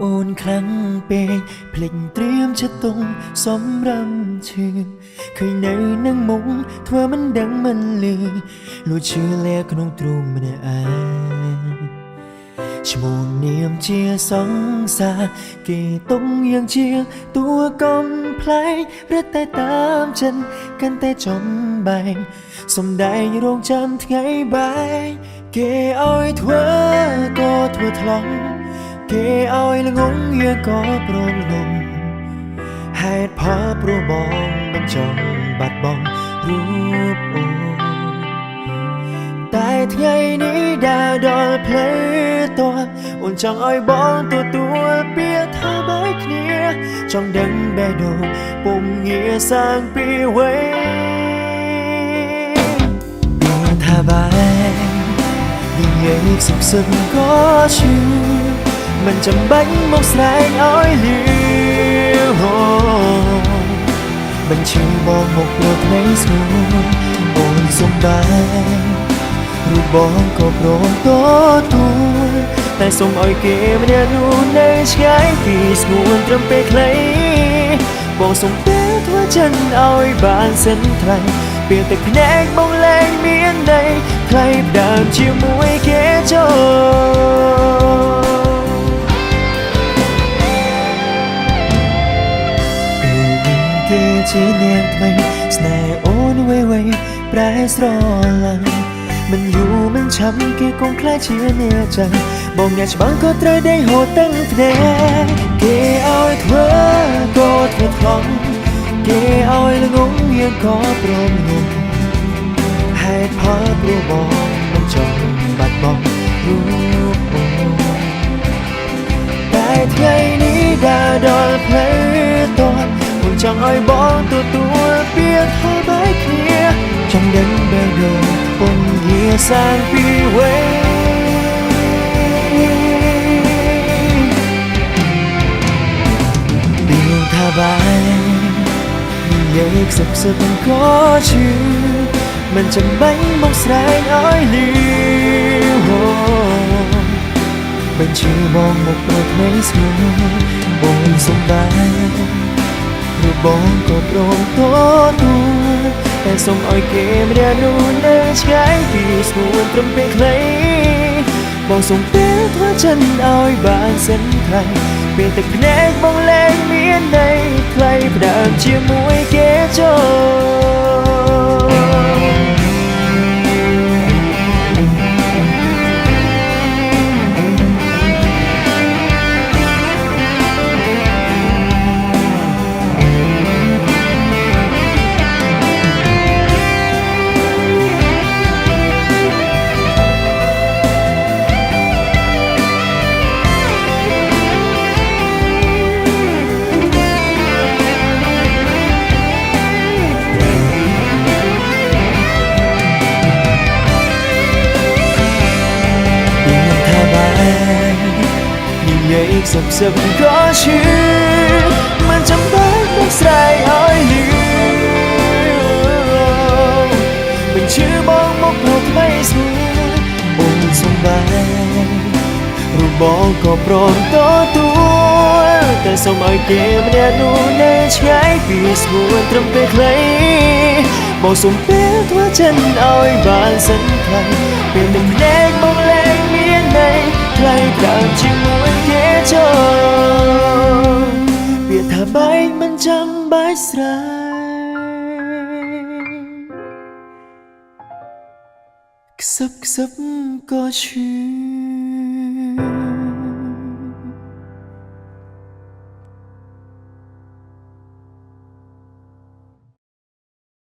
អូនខ្លាំងពេកភ្លេចត្រៀមចិត្តទុំសម្រំឈឺឃើញនៅនឹងមុខធ្វើមិនដឹងមិនលឺលួចឈឺលាក្នុងទ្រូងម្នាក់ឯងឈ្មោះនាមជាសង្សារគេទុំយ៉ាងជាតួកំប្លែករត់តែតាមចិនកាន់តែចំបែងសំដែងរងចាំថ្ងៃបែកគេឲ្យធ្វើក៏ធ្វើថ្លង់គេឲ្យល្ងងយើងក៏ព្រមល្ងងហេតុផលព្រោះបងមិនចង់បាត់បង់រូបអូនតែថ្ងៃនេះដើរដល់ផ្លូវតើអូនចង់ឲ្យបងទទួលពាក្យថាបែកគ្នាចង់ដឹងបេះដូងពុំងាសាងពីវ័យថាបែកនិយាយសុខក៏ឈឺមិនចាំបាច់មកស្រែកឲ្យលឺបញ្ឈឺបងមកព្រោះថ្មីស្ងួនអូនសំបាយរូបបងក៏ព្រមទទួលតែសូមឲ្យគេម្នាក់នោះនៅឆ្ងាយពីស្ងួនត្រឹមពេលខ្លីបងសូមពេលធ្វើចិនឲ្យបានសិនថ្លៃពេលតែភ្នែកបងលែងមានន័យថ្លៃដើមជាមួយគេចូលគេជានាងថ្មីស្នេហ៍អូនវេវេប្រែស្រឡាញ់មិនយូរមិនឆាប់គេគង់ខ្លាចជាអ្នកចាំបងអ្នកច្បាំងក៏ត្រូវដេញហូតទាំងភ្នែកគេឲ្យធ្វើក៏ធ្វើថ្លង់គេឲ្យល្ងងយើងក៏ព្រមងំហេតុផលព្រោះបងមិនចង់បាត់បង់រូបអូនតែថ្ងៃនេះដើរដល់ផ្លូវតើចង់ឲ្យបងទទួលពាក្យថាបែកគ្នាចង់ដឹងបេះដូងពុំងាសាងពីវ័យពីថាបែកនិយាយសុខក៏ឈឺមិនចាំបាច់មកស្រែកឲ្យលឺបញ្ឈឺបងមកព្រោះថ្មីស្ងួនបងសំបាយរូបបងក៏ព្រមទទួលតែសូមឲ្យគេម្នាក់នោះនៅឆ្ងាយពីស្ងួនត្រឹមពេលខ្លីបងសូមពេលធ្វើចិនឲ្យបានសិនថ្លៃពេលទឹកភ្នែកបងលែងមានន័យថ្លៃផ្ដើមជាមួយគេចូលសុខក៏ឈឺមិនចាំបាច់មកស្រែកឲ្យលឺបញ្ឈឺបងមកព្រោះថ្មីស្ងួនអូនសំបាយរូបបងក៏ព្រមទទួលតែសូមឲ្យគេម្នាក់នោះនៅឆ្ងាយពីស្ងួនត្រឹមពេលខ្លីបងសូមពេលធ្វើចិនឲ្យបានសិនថ្លៃពេលទឹកភ្នែកបងលែងមានន័យថ្លៃដើមជាមួយគេចូលពាក្យថាបែកមិនចាំបាច់ស្រែកខ្សឹបក៏ឈឺ